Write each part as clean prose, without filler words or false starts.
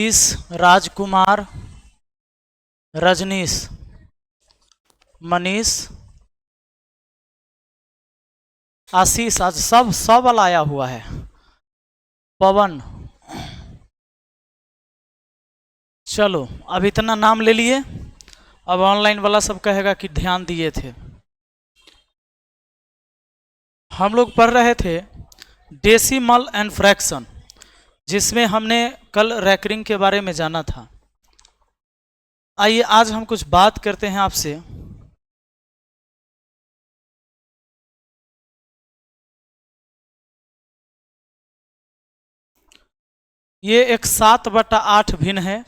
इस राजकुमार, रजनीश, मनीष, आशीष, आज सब सब आया हुआ है। पवन, चलो अब इतना नाम ले लिए। अब ऑनलाइन वाला सब कहेगा कि ध्यान दिए थे। हम लोग पढ़ रहे थे डेसिमल एंड फ्रैक्शन, जिसमें हमने कल रैकरिंग के बारे में जाना था। आइए आज हम कुछ बात करते हैं आपसे। ये एक 7/8 भिन्न है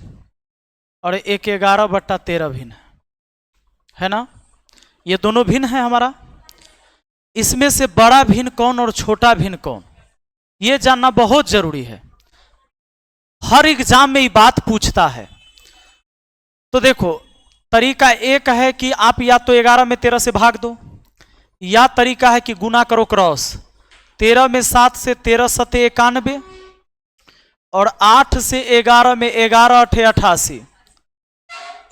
और एक 11/13 भिन्न है ना। ये दोनों भिन्न है हमारा। इसमें से बड़ा भिन्न कौन और छोटा भिन्न कौन, ये जानना बहुत जरूरी है। हर एग्जाम में ये बात पूछता है। तो देखो, तरीका एक है कि आप या तो 11 में 13 से भाग दो, या तरीका है कि गुना करो क्रॉस। 13 में 7 से 13 सते 91 और 8 से 11 में 11 अठे 88।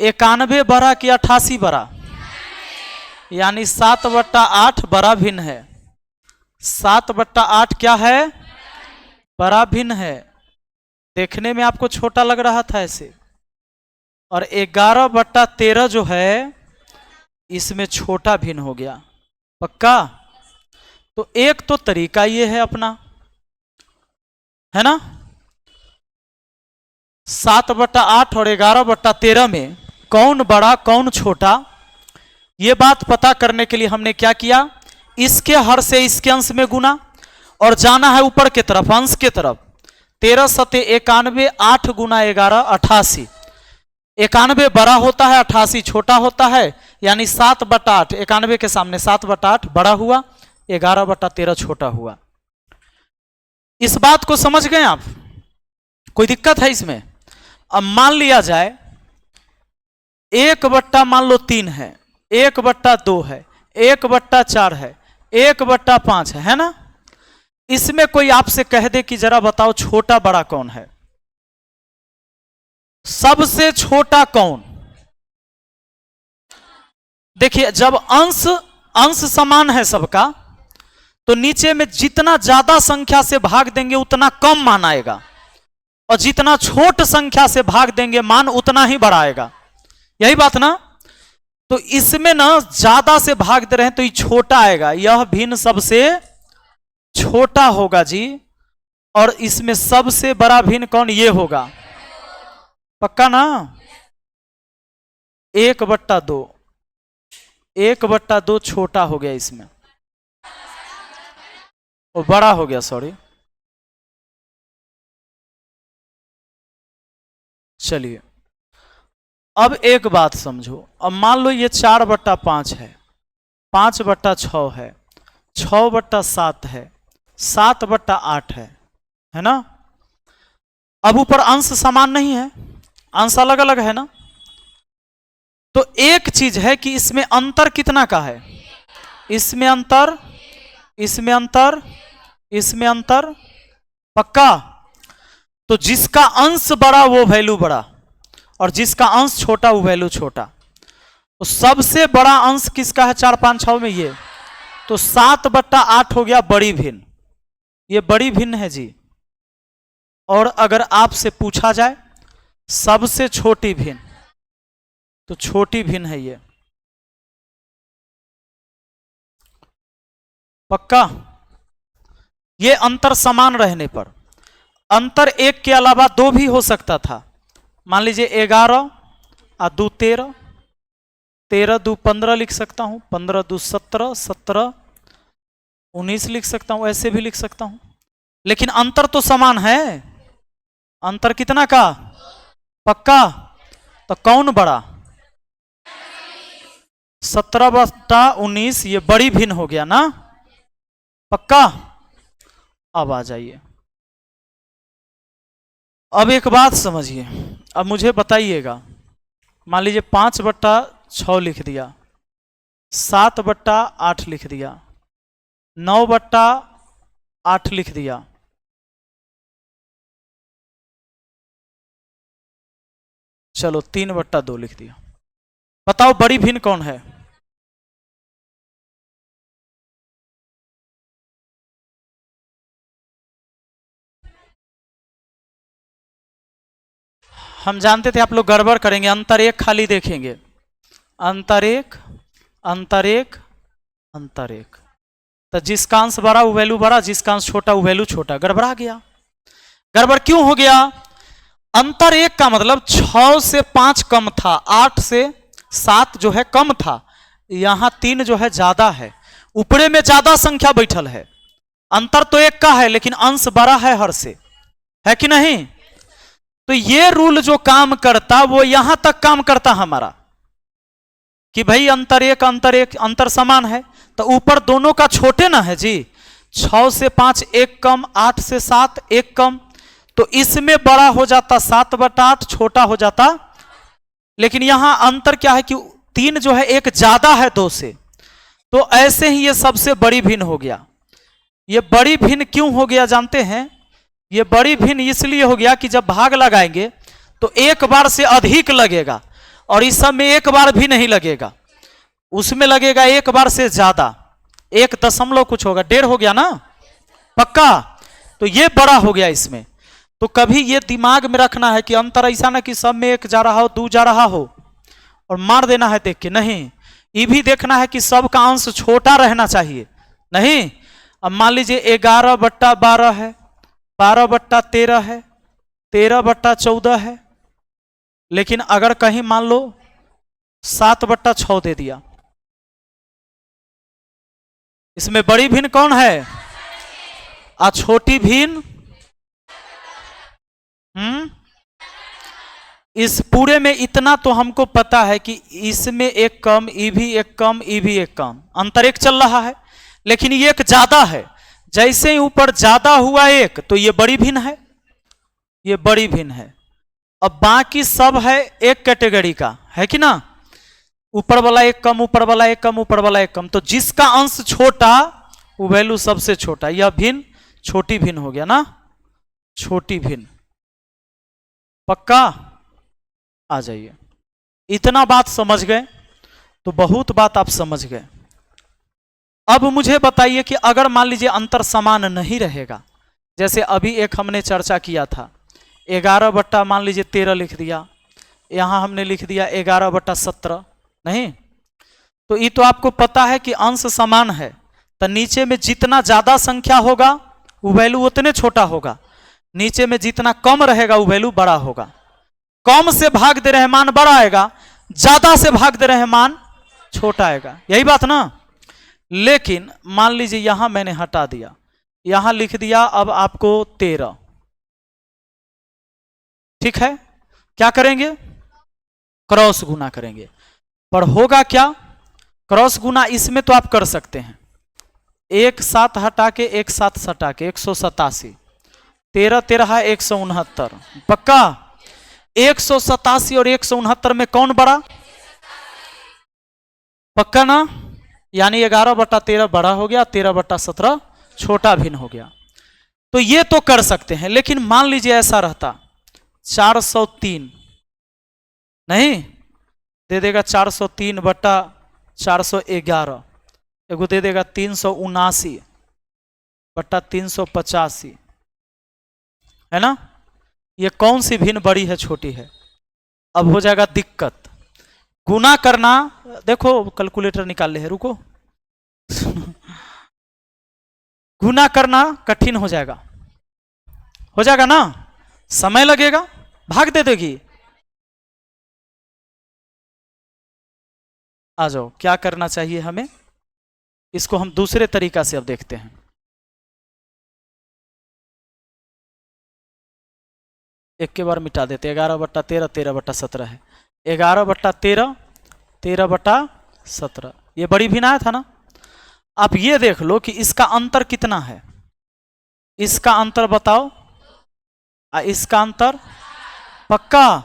91 बड़ा कि 88 बड़ा, यानी 7/8 बड़ा भिन्न है। 7/8 क्या है? बड़ा भिन्न है। देखने में आपको छोटा लग रहा था ऐसे, और 11/13 जो है इसमें छोटा भिन्न हो गया। पक्का? तो एक तो तरीका ये है अपना, है ना। 7/8 और 11/13 में कौन बड़ा कौन छोटा, ये बात पता करने के लिए हमने क्या किया, इसके हर से इसके अंश में गुना और जाना है ऊपर की तरफ, अंश की तरफ। 13 सते 91, 8 गुना 11 88। 91 बड़ा होता है, 88 छोटा होता है, यानी 7/8। 91 के सामने 7/8 बड़ा हुआ, 11/13 छोटा हुआ। इस बात को समझ गए आप? कोई दिक्कत है इसमें? अब मान लिया जाए 1/, मान लो 3 है, 1/2 है, 1/4 है, 1/5 है ना। इसमें कोई आपसे कह दे कि जरा बताओ छोटा बड़ा कौन है, सबसे छोटा कौन? देखिए, जब अंश अंश समान है सबका, तो नीचे में जितना ज्यादा संख्या से भाग देंगे उतना कम मान आएगा, और जितना छोट संख्या से भाग देंगे मान उतना ही बड़ा आएगा। यही बात ना। तो इसमें ना ज्यादा से भाग दे रहे हैं तो ये छोटा आएगा, यह भिन्न सबसे छोटा होगा जी। और इसमें सबसे बड़ा भिन्न कौन? ये होगा। पक्का ना? 1/2, 1/2 छोटा हो गया, इसमें वो बड़ा हो गया, सॉरी। चलिए अब एक बात समझो। अब मान लो ये 4/5 है, 5/6 है, 6/7 है, 7/8 है ना। अब ऊपर अंश समान नहीं है, अंश अलग अलग है ना। तो एक चीज है कि इसमें अंतर कितना का है, इसमें अंतर, इसमें अंतर, इसमें अंतर। पक्का? तो जिसका अंश बड़ा वो वैल्यू बड़ा, और जिसका अंश छोटा वो वैल्यू छोटा। तो सबसे बड़ा अंश किसका है 4, 5, 6 में? ये। तो 7/8 हो गया बड़ी भिन्न, ये बड़ी भिन्न है जी। और अगर आपसे पूछा जाए सबसे छोटी भिन्न, तो छोटी भिन्न है ये। पक्का? ये अंतर समान रहने पर, अंतर एक के अलावा 2 भी हो सकता था। मान लीजिए 11 और 2 13, 13 2 15 लिख सकता हूं, 15 2 17, 17 19 लिख सकता हूं, ऐसे भी लिख सकता हूं। लेकिन अंतर तो समान है। अंतर कितना का? पक्का? तो कौन बड़ा? 17/19, ये बड़ी भिन्न हो गया ना। पक्का? अब आ जाइए, अब एक बात समझिए। अब मुझे बताइएगा, मान लीजिए 5/6 लिख दिया, 7/8 लिख दिया, 9/8 लिख दिया, चलो 3/2 लिख दिया। बताओ बड़ी भिन्न कौन है? हम जानते थे आप लोग गड़बड़ करेंगे, अंतर एक खाली देखेंगे, अंतर एक, अंतर एक, अंतर एक, तो जिसका अंश बड़ा वो वैल्यू बड़ा, जिसका अंश छोटा वो वैल्यू छोटा। गड़बड़ा गया। गड़बड़ क्यों हो गया? अंतर एक का मतलब 6 से 5 कम था, 8 से 7 जो है कम था, यहां 3 जो है ज्यादा है, ऊपरे में ज्यादा संख्या बैठल है। अंतर तो एक का है लेकिन अंश बड़ा है हर से, है कि नहीं? तो ये रूल जो काम करता वो यहां तक काम करता हमारा कि भाई अंतर एक, अंतर एक, अंतर समान है, तो ऊपर दोनों का छोटे ना है जी। 6 से 5 एक कम, 8 से 7 एक कम, तो इसमें बड़ा हो जाता 7/8, छोटा हो जाता। लेकिन यहां अंतर क्या है कि 3 जो है एक ज्यादा है 2 से, तो ऐसे ही ये सबसे बड़ी भिन्न हो गया। ये बड़ी भिन्न क्यों हो गया जानते हैं? ये बड़ी भिन्न इसलिए हो गया कि जब भाग लगाएंगे तो एक बार से अधिक लगेगा, और इस सब में एक बार भी नहीं लगेगा, उसमें लगेगा एक बार से ज्यादा, 1 दशमलव कुछ होगा, 1.5 हो गया ना पक्का। तो ये बड़ा हो गया इसमें। तो कभी ये दिमाग में रखना है कि अंतर ऐसा ना कि सब में 1 जा रहा हो, 2 जा रहा हो और मार देना है देख के, नहीं। ये भी देखना है कि सबका अंश छोटा रहना चाहिए, नहीं। अब मान लीजिए 11/12 है, 12/13 है, 13/14 है, लेकिन अगर कहीं मान लो 7/6 दे दिया, इसमें बड़ी भिन्न कौन है? आ छोटी भिन्न? इस पूरे में इतना तो हमको पता है कि इसमें एक कम, ई भी एक कम, ई भी एक कम, अंतर एक चल रहा है, लेकिन ये एक ज्यादा है। जैसे ही ऊपर ज्यादा हुआ एक, तो ये बड़ी भिन्न है, ये बड़ी भिन्न है। अब बाकी सब है एक कैटेगरी का, है कि ना? ऊपर वाला एक कम, ऊपर वाला एक कम, ऊपर वाला एक कम, तो जिसका अंश छोटा वो वैल्यू सबसे छोटा। यह भिन्न छोटी भिन्न हो गया ना, छोटी भिन्न। पक्का? आ जाइए। इतना बात समझ गए तो बहुत बात आप समझ गए। अब मुझे बताइए कि अगर मान लीजिए अंतर समान नहीं रहेगा, जैसे अभी एक हमने चर्चा किया था, 11 मान लीजिए 13 लिख दिया, यहां हमने लिख दिया 11/17, नहीं। तो ये तो आपको पता है कि अंश समान है, तो नीचे में जितना ज्यादा संख्या होगा वो वैल्यू उतने छोटा होगा, नीचे में जितना कम रहेगा वो वैल्यू बड़ा होगा। कम से भाग दे रहे मान बड़ा आएगा, ज्यादा से भाग दे रहे मान छोटा आएगा, यही बात ना। लेकिन मान लीजिए यहां मैंने हटा दिया, यहां लिख दिया अब आपको 13, ठीक है। क्या करेंगे? क्रॉस गुना करेंगे। पर होगा क्या? क्रॉस गुना इसमें तो आप कर सकते हैं, 1 7 हटा के 1 7 सटा के 187, 13 13 169, पक्का। 187 और 169 में कौन बड़ा? पक्का ना? यानी 11/13 बड़ा हो गया, 13/17 छोटा भिन्न हो गया। तो ये तो कर सकते हैं, लेकिन मान लीजिए ऐसा रहता 403, नहीं दे देगा 403/411, एगो दे देगा 379/385, है ना? ये कौन सी भिन्न बड़ी है छोटी है? अब हो जाएगा दिक्कत। गुना करना, देखो कैलकुलेटर निकाल ले है, रुको गुना करना कठिन हो जाएगा ना, समय लगेगा, भाग दे देगी। आ जाओ, क्या करना चाहिए हमें? इसको हम दूसरे तरीका से अब देखते हैं। एक के बार मिटा देते, 11/13 13/17 है, 11/13 13/17, ये बड़ी भिन्न आया था ना। आप ये देख लो कि इसका अंतर कितना है, इसका अंतर बताओ, इसका अंतर पक्का।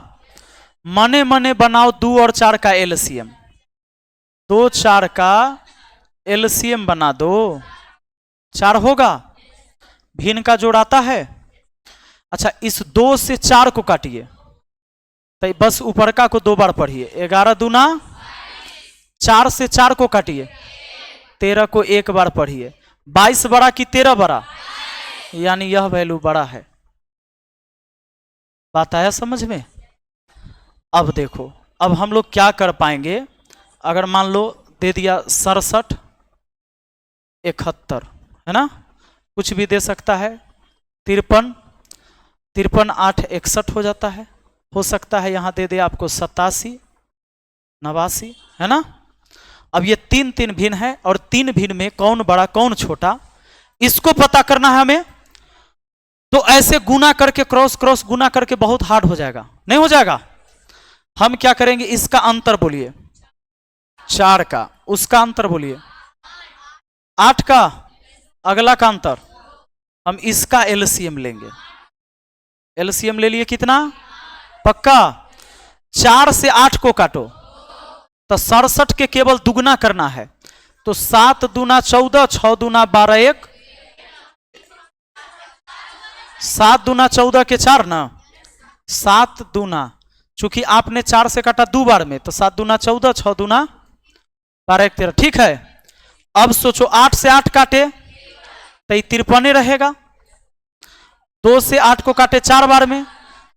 मने मने बनाओ 2 और 4 का एलसीएम, 2 4 का एलसीएम बना दो, 4 होगा। भिन्न का जोड़ आता है। अच्छा, इस 2 से 4 को काटिए, तो तो बस ऊपर का को 2 बार पढ़िए। 11 दूना 4 से 4 को काटिए, 13 को 1 बार पढ़िए। 22 बड़ा कि 13 बड़ा, यानी यह वैल्यू बड़ा है। बात आया समझ में? अब देखो, अब हम लोग क्या कर पाएंगे। अगर मान लो दे दिया 67 71, है ना, कुछ भी दे सकता है। 53 53 8 61 हो जाता है। हो सकता है यहां दे दे आपको 87 89, है ना। अब ये 3 3 भिन्न है, और 3 भिन्न में कौन बड़ा कौन छोटा, इसको पता करना है हमें। तो ऐसे गुना करके क्रॉस क्रॉस गुना करके बहुत हार्ड हो जाएगा, नहीं हो जाएगा। हम क्या करेंगे, इसका अंतर बोलिए 4 का, उसका अंतर बोलिए 8 का, अगला का अंतर। हम इसका एलसीएम लेंगे। एलसीएम ले लिए कितना, पक्का। 4 से 8 को काटो तो 67 के केवल दुगना करना है। तो 7 दूना 14, 6 दूना 12, 1 7 दूना 14 के 4 ना, 7 दूना, चूंकि आपने 4 से काटा 2 बार में, तो 7 दूना 14, 6 दूना 12, 1 13, ठीक है। अब सोचो 8 से 8 काटे तो 53 रहेगा। 2 से 8 को काटे 4 बार में,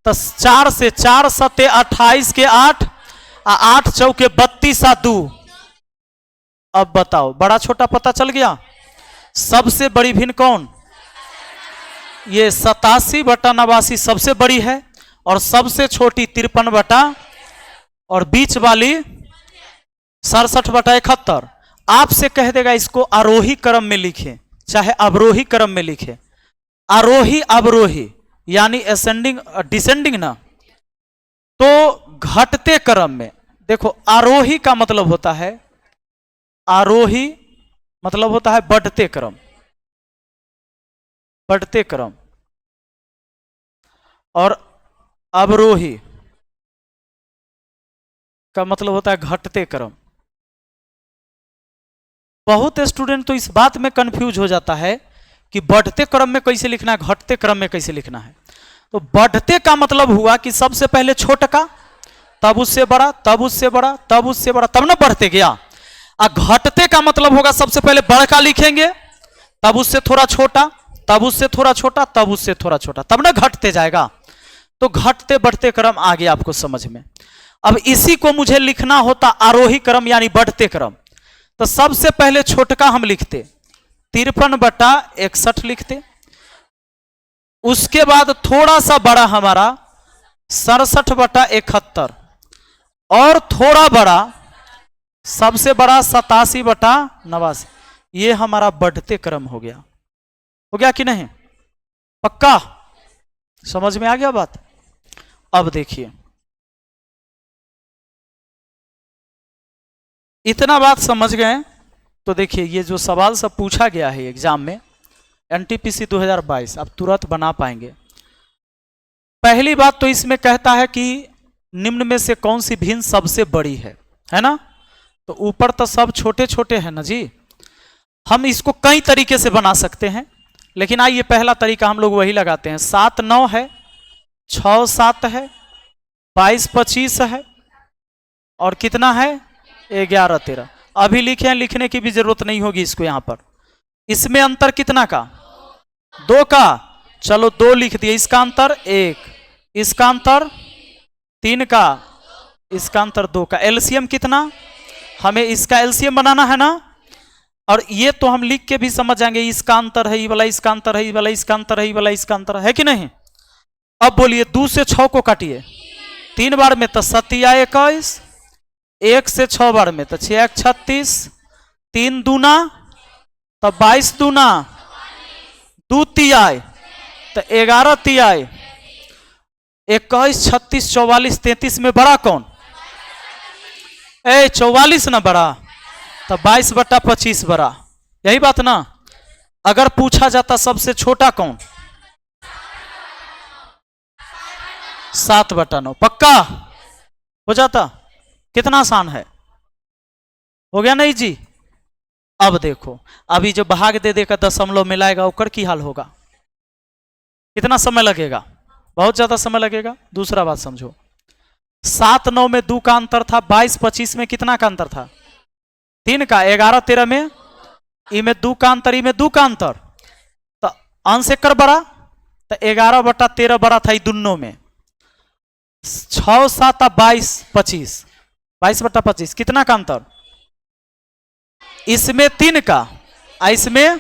तो 4 से 4 सते 28 के 8, 8 चौके 32 आ 2। अब बताओ बड़ा छोटा पता चल गया। सबसे बड़ी भिन्न कौन, ये 87 बटा 89 सबसे बड़ी है, और सबसे छोटी 53 बटा, और बीच वाली 67 बटा 71। आपसे कह देगा इसको आरोही क्रम में लिखें चाहे अवरोही क्रम में लिखें। आरोही अवरोही यानी असेंडिंग डिसेंडिंग ना, तो घटते क्रम में। देखो आरोही का मतलब होता है, आरोही मतलब होता है बढ़ते क्रम, बढ़ते क्रम, और अवरोही का मतलब होता है घटते क्रम। बहुत स्टूडेंट तो इस बात में कंफ्यूज हो जाता है कि बढ़ते क्रम में कैसे लिखना है, घटते क्रम में कैसे लिखना है। तो बढ़ते का मतलब हुआ कि सबसे पहले छोटा, तब उससे बड़ा, तब उससे बड़ा, तब उससे बड़ा, तब ना बढ़ते गया। और घटते का मतलब होगा सबसे पहले बड़का लिखेंगे, तब उससे थोड़ा छोटा, तब उससे थोड़ा छोटा, तब उससे थोड़ा छोटा, तब ना घटते जाएगा। तो घटते बढ़ते क्रम आ गया आपको समझ में। अब इसी को मुझे लिखना होता आरोही क्रम यानी बढ़ते क्रम। तो सबसे पहले छोटका हम लिखते 53 बटा 61 लिखते। उसके बाद थोड़ा सा बड़ा हमारा 67 बटा 71, और थोड़ा बड़ा सबसे बड़ा 87 बटा 89। ये हमारा बढ़ते क्रम हो गया कि नहीं, पक्का समझ में आ गया बात। अब देखिए, इतना बात समझ गए तो देखिए ये जो सवाल सब पूछा गया है एग्जाम में एनटीपीसी 2022, आप तुरंत बना पाएंगे। पहली बात तो इसमें कहता है कि निम्न में से कौन सी भिन्न सबसे बड़ी है ना। तो ऊपर तो सब छोटे छोटे हैं ना जी। हम इसको कई तरीके से बना सकते हैं, लेकिन आइए पहला तरीका हम लोग वही लगाते हैं। 7 9 है, 6 7 है, 22 25 है, और कितना है 11 13। अभी लिखे, लिखने की भी जरूरत नहीं होगी इसको यहां पर। इसमें अंतर कितना का, 2 का, चलो 2 लिख दिए। इसका अंतर 1, इसका अंतर 3 का, इसका अंतर 2 का। एलसीएम कितना, हमें इसका एलसीएम बनाना है ना। और ये तो हम लिख के भी समझ जाएंगे, इसका अंतर है ये वाला, इसका अंतर है ये वाला, इसका अंतर है ये वाला, इसका अंतर है कि नहीं। अब बोलिए 2 से 6 को काटिए 3 बार में तो 7 21, 1 से 6 बार में तो 6 36, 3 दूना तो 22 दूना, 2 तिहाई तो 11 तिहाई, 21 36 44 33 में बड़ा कौन, 44 ना बड़ा, तो 22 बटा 25 बड़ा। यही बात ना। अगर पूछा जाता सबसे छोटा कौन, 7 बटा 9, पक्का हो जाता। कितना आसान है, हो गया नहीं जी। अब देखो, अभी जो भाग दे देकर दशमलव मिलाएगा ओकर की हाल होगा, कितना समय लगेगा, बहुत ज्यादा समय लगेगा। दूसरा बात समझो, 7 9 में 2 का अंतर था, 22 25 में कितना का अंतर था? 3 का। 11 13 में ई में 2 का अंतर, ई में 2 का अंतर, तो अंश एकर बड़ा, तो 11/13 बड़ा था दोनों में। 6 7 22 25, 22/25 कितना का अंतर? इसमें 3 का, इसमें,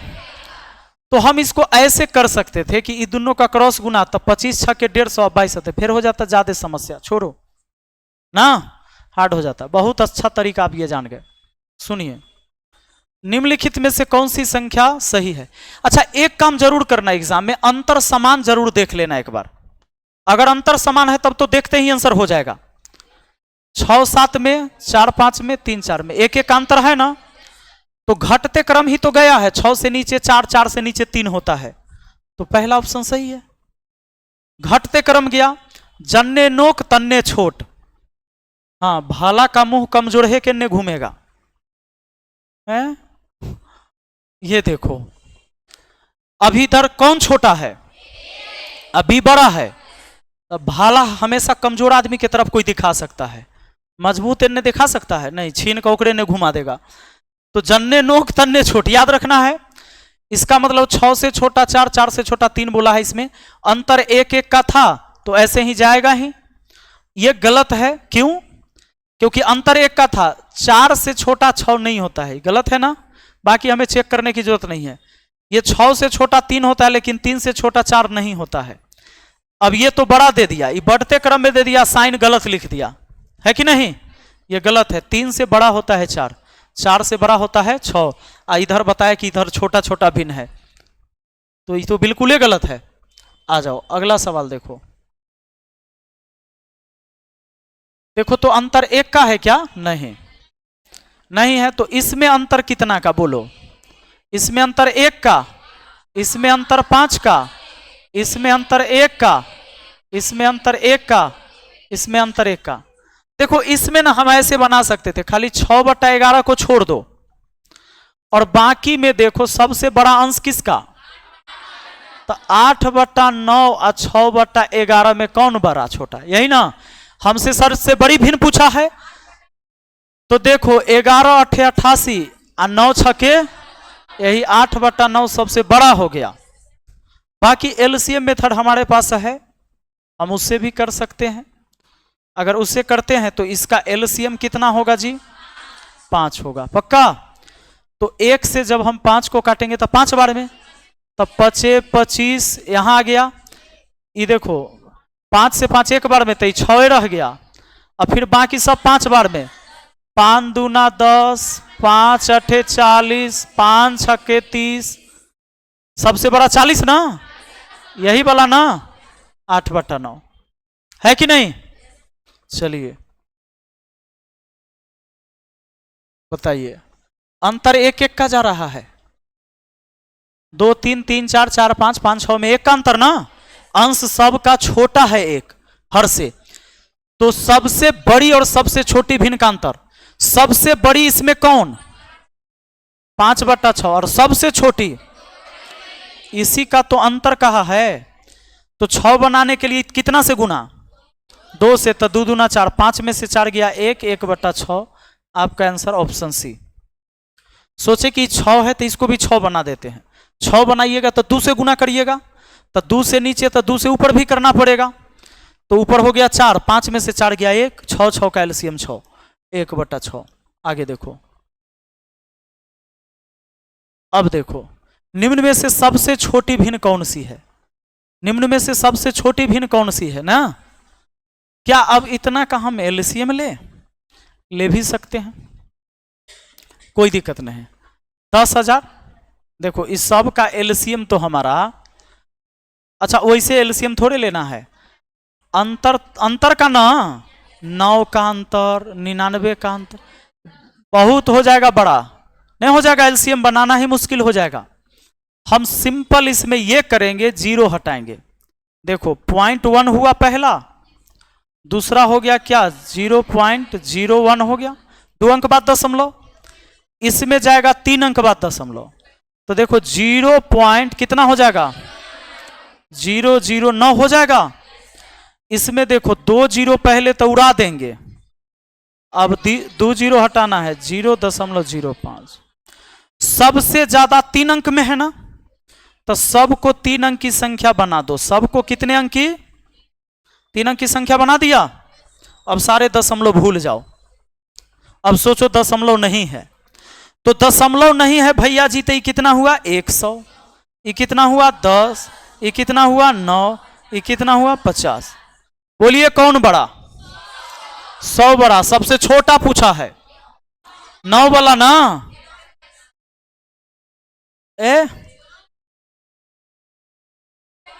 तो हम इसको ऐसे कर सकते थे कि इन दोनों का क्रॉस गुना, तो 25 6 के 150 22 होते, फिर हो जाता ज्यादा समस्या, छोड़ो ना, हार्ड हो जाता। बहुत अच्छा तरीका आप ये जान गए। सुनिए, निम्नलिखित में से कौन सी संख्या सही है? अच्छा, एक काम जरूर करना एग्जाम में, अंतर समान जरूर देख लेना एक बार। अगर अंतर समान है तब तो देखते ही आंसर हो जाएगा। 6 7 में, 4 5 में, 3 4 में एक एक अंतर है ना, तो घटते क्रम ही तो गया है। 6 से नीचे 4, 4 से नीचे 3 होता है, तो पहला ऑप्शन सही है। घटते क्रम गया, जन्ने नोक तन्ने छोट, हाँ, भाला का मुंह कमजोर है कि ने घूमेगा है? ये देखो, अभी इधर कौन छोटा है? अभी बड़ा है। तो भाला हमेशा कमजोर आदमी की तरफ कोई दिखा सकता है, मजबूत ने दिखा सकता है नहीं, छीन का ओकरे ने घुमा देगा। तो जन्ने नोक तन्ने छोट याद रखना है। इसका मतलब 6 से छोटा 4, 4 से छोटा 3 बोला है, इसमें अंतर 1 1 का था, तो ऐसे ही जाएगा ही। ये गलत है, क्यों? क्योंकि अंतर 1 का था, 4 से छोटा 6 नहीं होता है, गलत है ना। बाकी हमें चेक करने की जरूरत नहीं है। ये 6 से छोटा 3 होता है, लेकिन 3 से छोटा 4 नहीं होता है। अब ये तो बड़ा दे दिया, ये बढ़ते क्रम में दे दिया, साइन गलत लिख दिया है कि नहीं? ये गलत है। 3 से बड़ा होता है 4, 4 से बड़ा होता है 6, इधर बताया कि इधर छोटा छोटा भिन्न है, तो ये तो बिल्कुल ही गलत है। आ जाओ अगला सवाल देखो। देखो तो अंतर 1 का है क्या? नहीं, नहीं है। तो इसमें अंतर कितना का बोलो? इसमें अंतर 1 का, इसमें अंतर 5 का, इसमें अंतर 1 का, इसमें अंतर 1 का, इसमें अंतर 1 का। देखो इसमें ना हम ऐसे बना सकते थे, खाली 6/11 को छोड़ दो और बाकी में देखो सबसे बड़ा अंश किसका? तो 8/9 और 6/11 में कौन बड़ा छोटा? यही ना। हमसे सर से बड़ी भिन्न पूछा है, तो देखो 11 8 88 और 9 6 यही 8/9 सबसे बड़ा हो गया। बाकी एलसीएम मेथड हमारे पास है, हम उससे भी कर सकते हैं। अगर उससे करते हैं तो इसका एलसीएम कितना होगा जी? 5 होगा, पक्का। तो 1 से जब हम 5 को काटेंगे तो 5 बार में, तब 5 25 यहां आ गया। ये देखो 5 से 5 एक बार में, तो 6 रह गया। और फिर बाकी सब 5 बार में, 5 दूना 10, 5 8 40, 5 6 30, सबसे बड़ा 40 ना, यही वाला ना, 8/9 है कि नहीं? चलिए बताइए, अंतर 1 1 का जा रहा है। 2 3 3 4 4 5 5 6 में 1 का अंतर ना, अंश सबका छोटा है 1 हर से। तो सबसे बड़ी और सबसे छोटी भिन्न का अंतर, सबसे बड़ी इसमें कौन? 5/6, और सबसे छोटी इसी का तो अंतर कहा है। तो 6 बनाने के लिए कितना से गुना? 2 से, तो 2 दूना 4, 5 में से 4 गया 1, 1/6। आपका आंसर ऑप्शन सी। सोचे कि 6 है तो इसको भी 6 बना देते हैं। 6 बनाइएगा तो 2 से गुना करिएगा, तो 2 से नीचे तो 2 से ऊपर भी करना पड़ेगा। तो ऊपर हो गया 4, 5 में से 4 गया 1, 6 6 का एलसीएम 6, 1/6। आगे देखो, अब देखो निम्न में से सबसे छोटी भिन्न कौन सी है? निम्न में से सबसे छोटी भिन्न कौन सी है ना? क्या अब इतना का हम एलसीएम ले भी सकते हैं, कोई दिक्कत नहीं। 10,000, देखो इस सब का एलसीएम तो हमारा, अच्छा वैसे एलसीएम थोड़े लेना है, अंतर का ना, 9 का अंतर, 99 का अंतर, बहुत हो जाएगा, बड़ा नहीं हो जाएगा, एलसीएम बनाना ही मुश्किल हो जाएगा। हम सिंपल इसमें ये करेंगे, 0 हटाएंगे। देखो 0.1 हुआ पहला, दूसरा हो गया क्या? 0.01 हो गया, 2 अंक बाद दशमलव, इसमें जाएगा 3 अंक बाद दशमलव। तो देखो 0 पॉइंट कितना हो जाएगा? 009 हो जाएगा। इसमें देखो 2 जीरो पहले तो उड़ा देंगे, अब 2 जीरो हटाना है, 0.05। सबसे ज्यादा 3 अंक में है ना, तो सबको 3 अंक की संख्या बना दो। सबको कितने अंक की? 3 अंक की संख्या बना दिया। अब सारे दशमलव भूल जाओ। अब सोचो दशमलव नहीं है, तो दशमलव नहीं है भैया जी, तो ये कितना हुआ? 100। ये कितना हुआ? 10। ये कितना हुआ? 9। ये कितना हुआ? 50। बोलिए कौन बड़ा? 100 बड़ा। सबसे छोटा पूछा है 9 वाला ना।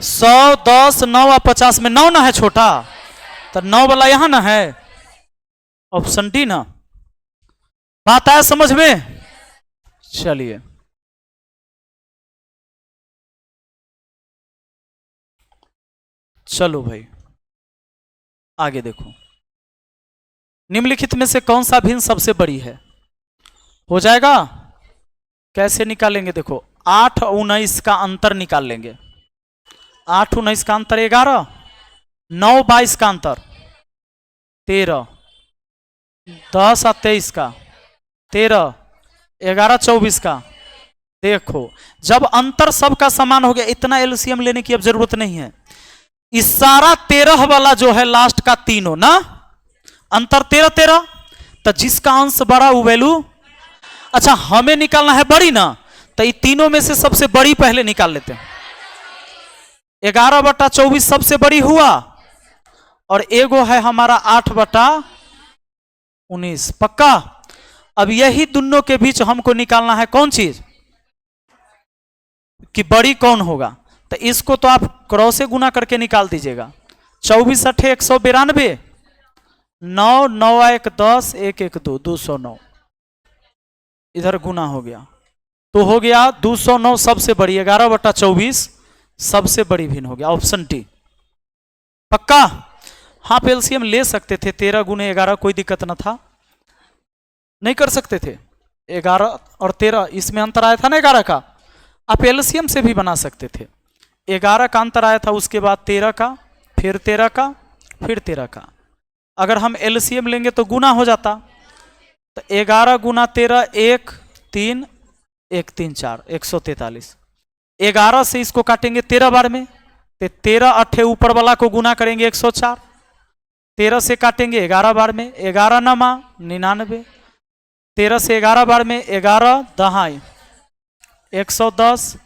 100, 10, 9 और 50 में 9 ना है छोटा, तो 9 वाला यहां ना है, ऑप्शन डी ना। बात आया समझ में? चलिए चलो भाई आगे देखो। निम्नलिखित में से कौन सा भिन्न सबसे बड़ी है? हो जाएगा। कैसे निकालेंगे? देखो 8 और 19 का अंतर निकाल लेंगे। 8 19 का अंतर 11, 9 22 का अंतर 13, 10 और 23 का 13, 11 24 का। देखो जब अंतर सबका समान हो गया, इतना एलसीएम लेने की अब जरूरत नहीं है। इस सारा 13 वाला जो है लास्ट का तीनों ना, अंतर 13 13, तो जिसका अंश बड़ा वो वैल्यू। अच्छा हमें निकालना है बड़ी ना, तो ये तीनों में से सबसे बड़ी पहले निकाल लेते हैं। 11/24 सबसे बड़ी हुआ, और एगो है हमारा 8/19। पक्का? अब यही दोनों के बीच हमको निकालना है कौन चीज कि बड़ी कौन होगा। तो इसको तो आप क्रॉस से गुना करके निकाल दीजिएगा। 24 8 192, 9 9 1 10 1 1 2 209, इधर गुना हो गया तो हो गया 209 सबसे बड़ी। 11/24 सबसे बड़ी भिन्न हो गया, ऑप्शन डी। पक्का? हाँ एलसीएम ले सकते थे, 13 गुने 11 कोई दिक्कत ना था, नहीं कर सकते थे। 11 और 13 इसमें अंतर आया था ना 11 का, आप एलसीएम से भी बना सकते थे। 11 का अंतर आया था, उसके बाद 13 का, फिर 13 का, फिर 13 का। अगर हम एलसीएम लेंगे तो गुना हो जाता, तो 11 गुना 13 1 3 1 3 4 143। 11 से इसको काटेंगे 13 बार में, तो 13 8 ऊपर वाला को गुना करेंगे 104। 13 से काटेंगे 11 बार में, 11 नमा 99। 13 से 11 बार में, 11 दहाई 110,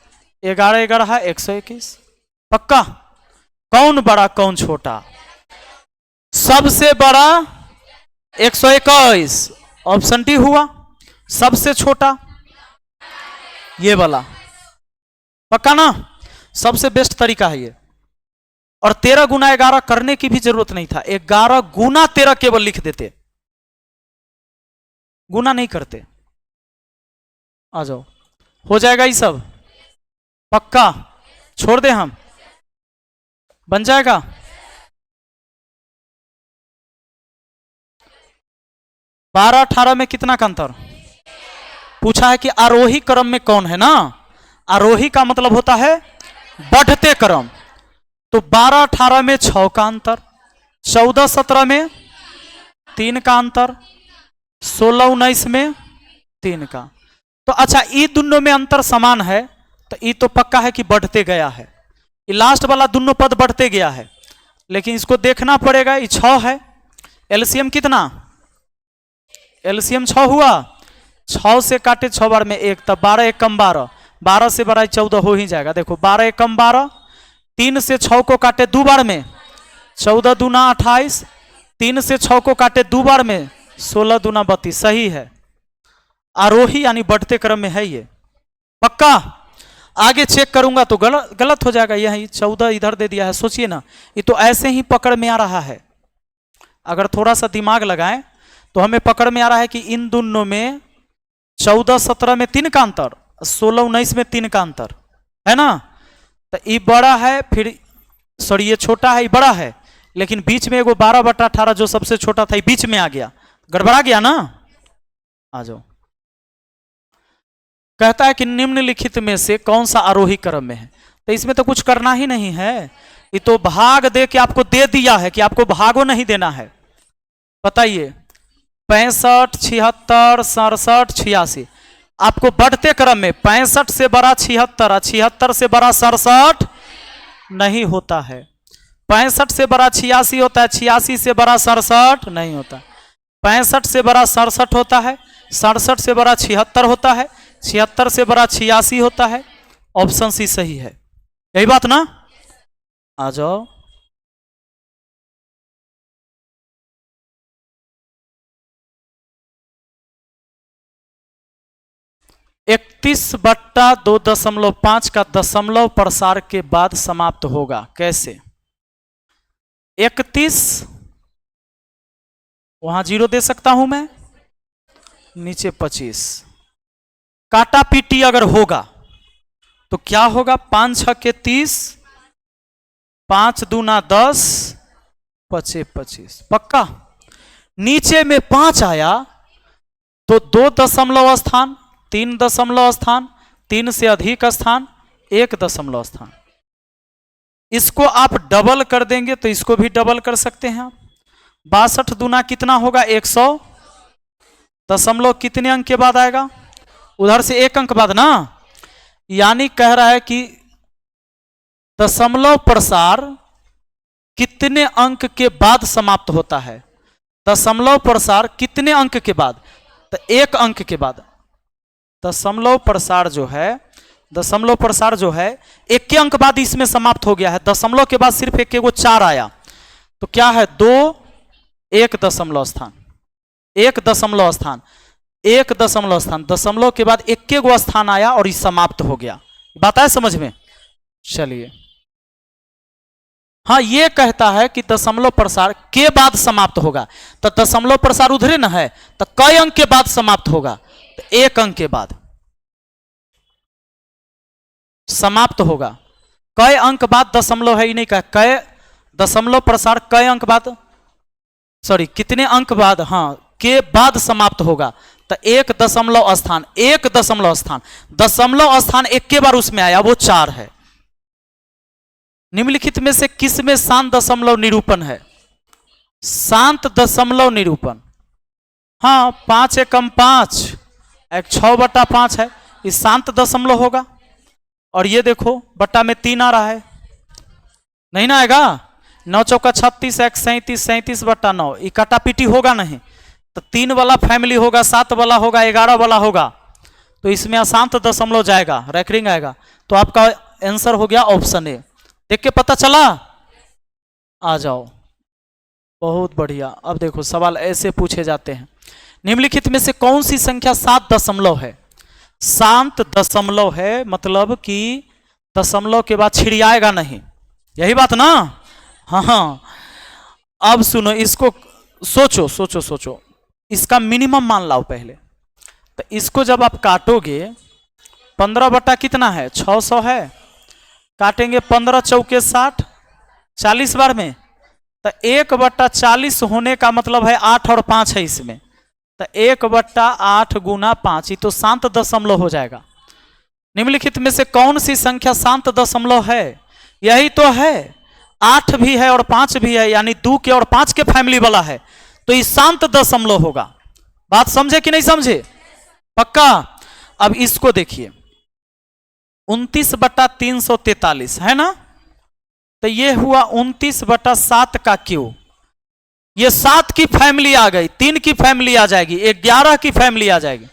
11 11 121। पक्का? कौन बड़ा कौन छोटा? सबसे बड़ा 121, ऑप्शन डी हुआ। सबसे छोटा ये वाला। पक्का ना? सबसे बेस्ट तरीका है ये। और 13 गुना 11 करने की भी जरूरत नहीं था, 11 गुना 13 केवल लिख देते, गुना नहीं करते। आ जाओ, हो जाएगा ये सब। पक्का? छोड़ दे हम, बन जाएगा। बारह 18 में कितना का अंतर पूछा है कि आरोही क्रम में कौन है ना। आरोही का मतलब होता है बढ़ते क्रम। तो 12 18 में 6 का अंतर, 14 17 में 3 का अंतर, 16 19 में 3 का। तो अच्छा ये दोनों में अंतर समान है, तो ये तो पक्का है कि बढ़ते गया है। ये लास्ट वाला दोनों पद बढ़ते गया है, लेकिन इसको देखना पड़ेगा। ये 6 है, एलसीएम कितना? एलसीएम 6 हुआ। 6 से काटे 6 बार में 1, तब 12 1 कम 12, 12 से बड़ा 14 हो ही जाएगा। देखो 12 1 कम 12, 3 से 6 को काटे 2 बार में 14 दूना 28, 3 से 6 को काटे 2 बार में 16 दूना 32। सही है, आरोही यानी बढ़ते क्रम में है ये। पक्का? आगे चेक करूंगा तो गलत हो जाएगा। यही 14 इधर दे दिया है, सोचिए ना, ये तो ऐसे ही पकड़ में आ रहा है। अगर थोड़ा सा दिमाग लगाएं तो हमें पकड़ में आ रहा है कि इन दोनों में 14 17 में 3 का अंतर, 16 19 में 3 का अंतर है ना। तो ये बड़ा है, फिर सॉरी ये छोटा है, ये बड़ा है, लेकिन बीच में एगो 12/18 जो सबसे छोटा था ये बीच में आ गया, गड़बड़ा गया ना। आ जाओ। कहता है कि निम्नलिखित में से कौन सा आरोही क्रम में है। तो इसमें तो कुछ करना ही नहीं है, ये तो भाग दे के आपको दे दिया है कि आपको भागो नहीं देना है। बताइए 65, 76, 67, 86, आपको बढ़ते क्रम में 65 से बड़ा 76, 76 से बड़ा 67 नहीं होता है, 65 से बड़ा 86 होता है, 86 से बड़ा 67 नहीं होता, 65 से बड़ा 67 होता है, 67 से बड़ा 76 होता है, 76 से बड़ा 86 होता है। ऑप्शन सी सही है, यही बात ना। आ जाओ। इकतीस बट्टा 2.5 का दशमलव प्रसार के बाद समाप्त होगा, कैसे? 31, वहां 0 दे सकता हूं मैं, नीचे 25, काटा पीटी अगर होगा तो क्या होगा? 5 6 के 30, 5 दूना 10, 25 25, पक्का। नीचे में 5 आया तो 2 दशमलव स्थान, 3 दशमलव स्थान, 3 से अधिक स्थान, 1 दशमलव स्थान। इसको आप डबल कर देंगे तो इसको भी डबल कर सकते हैं आप। 62 दूना कितना होगा? 100। दशमलव कितने अंक के बाद आएगा? उधर से 1 अंक बाद ना। यानी कह रहा है कि दशमलव प्रसार कितने अंक के बाद समाप्त होता है? दशमलव प्रसार कितने अंक के बाद? तो 1 अंक के बाद। दशमलव प्रसार जो है, दशमलव प्रसार जो है 1 के अंक बाद इसमें समाप्त हो गया है। दशमलव के बाद सिर्फ 1 4 आया तो क्या है? 2 1 दशमलव स्थान, 1 दशमलव स्थान, 1 दशमलव स्थान, दशमलव के बाद 1 स्थान आया और ये समाप्त हो गया। बात है समझ में? चलिए, हाँ ये कहता है कि दशमलव प्रसार के बाद समाप्त होगा, तो दशमलव प्रसार उधरे न है तो कई अंक के बाद समाप्त होगा? तो 1 अंक के बाद समाप्त होगा। कई अंक बाद दशमलव है, ही नहीं कहा कई दशमलव प्रसार कई अंक बाद, सॉरी कितने अंक बाद, हाँ के बाद समाप्त होगा। तो 1 दशमलव स्थान, 1 दशमलव स्थान, दशमलव स्थान 1 के बार उसमें आया, वो 4 है। निम्नलिखित में से किस में शांत दशमलव निरूपण है? शांत दशमलव निरूपण, हाँ 5 एकम 5, एक 6/5 है, ये शांत दशमलव होगा। और ये देखो बट्टा में 3 आ रहा है, नहीं ना आएगा? 9 चौका 36, 1 37, 37/9, ये काटापीटी होगा नहीं। तो 3 वाला फैमिली होगा, 7 वाला होगा, 11 वाला होगा, तो इसमें अशांत दशमलव जाएगा, रैकरिंग आएगा। तो आपका आंसर हो गया ऑप्शन ए। देख के पता चला? आ जाओ, बहुत बढ़िया। अब देखो सवाल ऐसे पूछे जाते हैं, निम्नलिखित में से कौन सी संख्या 7 दशमलव है? शांत दशमलव है, मतलब कि दशमलव के बाद छिड़ियाएगा नहीं, यही बात ना। हाँ अब सुनो, इसको सोचो सोचो सोचो, इसका मिनिमम मान लाओ पहले। तो इसको जब आप काटोगे 15 बटा कितना है? 600 है, काटेंगे 15 चौके 60, 40 बार में, तो 1/40 होने का मतलब है 8 और 5 है इसमें, तो 1/8 गुना 5, ये तो शांत दशमलव हो जाएगा। निम्नलिखित में से कौन सी संख्या शांत दशमलव है? यही तो है, 8 भी है और 5 भी है, यानी 2 के और 5 के फैमिली वाला है, तो ये शांत दशमलव होगा। बात समझे कि नहीं समझे? पक्का। अब इसको देखिए, 29/343 है ना, तो ये हुआ 29/7 का क्यूब। ये 7 की फैमिली आ गई, 3 की फैमिली आ जाएगी, 11 की फैमिली आ जाएगी,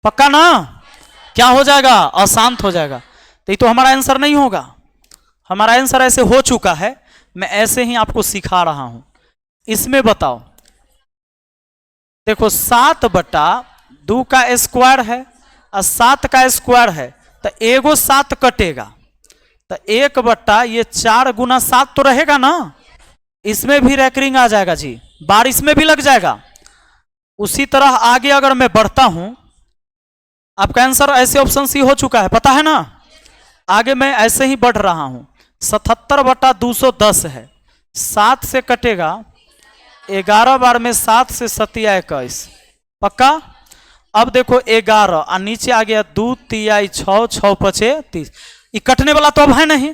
पक्का ना? क्या हो जाएगा? अशांत हो जाएगा। तो ये तो हमारा आंसर नहीं होगा, हमारा आंसर ऐसे हो चुका है, मैं ऐसे ही आपको सिखा रहा हूं। इसमें बताओ, देखो 7/2 का स्क्वायर है और 7 का स्क्वायर है, तो एगो 7 कटेगा, तो 1/4 गुना 7 तो रहेगा ना, इसमें भी रैकरिंग आ जाएगा जी, बार इसमें भी लग जाएगा। उसी तरह आगे अगर मैं बढ़ता हूं, आपका आंसर ऐसे ऑप्शन सी हो चुका है, पता है ना। आगे मैं ऐसे ही बढ़ रहा हूं, 77/210 है, 7 से कटेगा, 11 बार में 7 से 7 21, पक्का। अब देखो 11 और नीचे आ गया 2 3 6 6 5 30, ये कटने वाला तो अब है नहीं,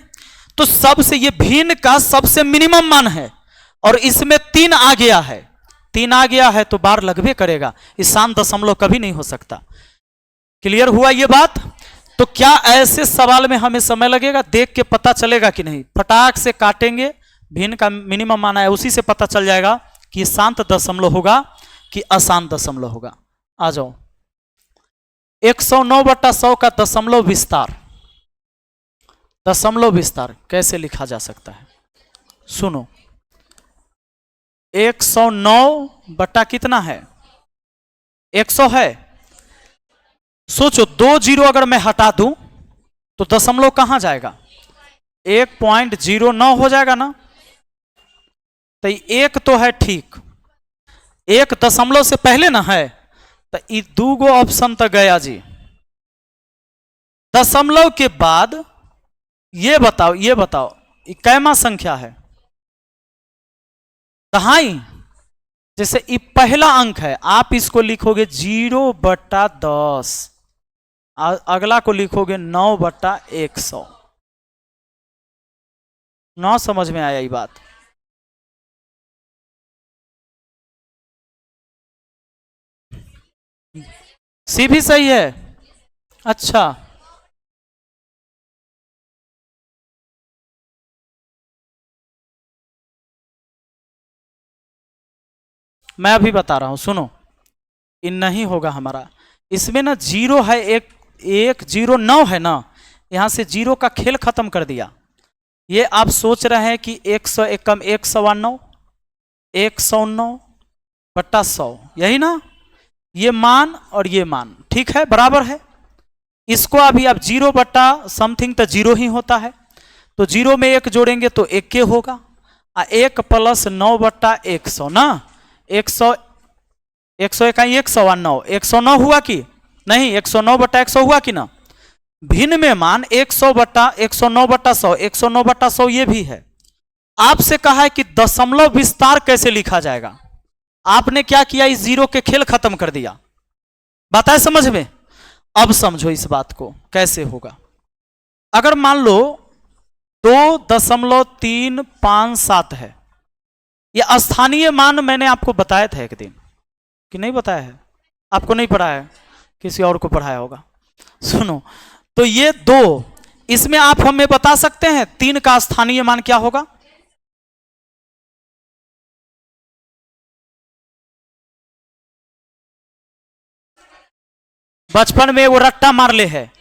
तो सबसे ये भिन्न का सबसे मिनिमम मान है और इसमें 3 आ गया है, 3 आ गया है तो बार लगभे करेगा, इस शांत दशमलव कभी नहीं हो सकता। क्लियर हुआ ये बात? तो क्या ऐसे सवाल में हमें समय लगेगा? देख के पता चलेगा कि नहीं, फटाक से काटेंगे, भिन्न का मिनिमम माना है उसी से पता चल जाएगा कि शांत दशमलव होगा कि अशांत दशमलव होगा। आ जाओ, 109/100 का दशमलव विस्तार, दशमलव विस्तार कैसे लिखा जा सकता है? सुनो, 109 बटा कितना है? 100 है। सोचो 2 जीरो अगर मैं हटा दूं तो दशमलव कहां जाएगा? 1.09 हो जाएगा ना। तो एक तो है ठीक, एक दशमलव से पहले ना है, तो ये 2 गो ऑप्शन तो गया जी। दशमलव के बाद ये बताओ ये कैमा संख्या है? दहाई। जैसे ये पहला अंक है, आप इसको लिखोगे 0/10, अगला को लिखोगे 9/100। 9 समझ में आया ये बात? सी भी सही है। अच्छा, मैं अभी बता रहा हूं, सुनो। इन नहीं होगा हमारा, इसमें ना 0 है, एक 0 9 है ना, यहां से 0 का खेल खत्म कर दिया। ये आप सोच रहे हैं कि 109 109/100, यही ना, ये मान और ये मान ठीक है, बराबर है। इसको अभी आप 0 बटा समथिंग तो 0 ही होता है, तो 0 में 1 जोड़ेंगे तो 1 के होगा, 1 + 9/100 ना, 100 109 109 हुआ कि नहीं? 109/100 हुआ कि ना। भिन्न में मान 109/100 109/100 ये भी है। आपसे कहा है कि दशमलव विस्तार कैसे लिखा जाएगा, आपने क्या किया? इस 0 के खेल खत्म कर दिया। बात है समझ में? अब समझो इस बात को कैसे होगा। अगर मान लो 2.357 है, यह स्थानीय मान मैंने आपको बताया था एक दिन कि नहीं बताया है? आपको नहीं पढ़ाया है, किसी और को पढ़ाया होगा। सुनो, तो ये 2, इसमें आप हमें बता सकते हैं 3 का स्थानीय मान क्या होगा? बचपन में वो रट्टा मार ले है,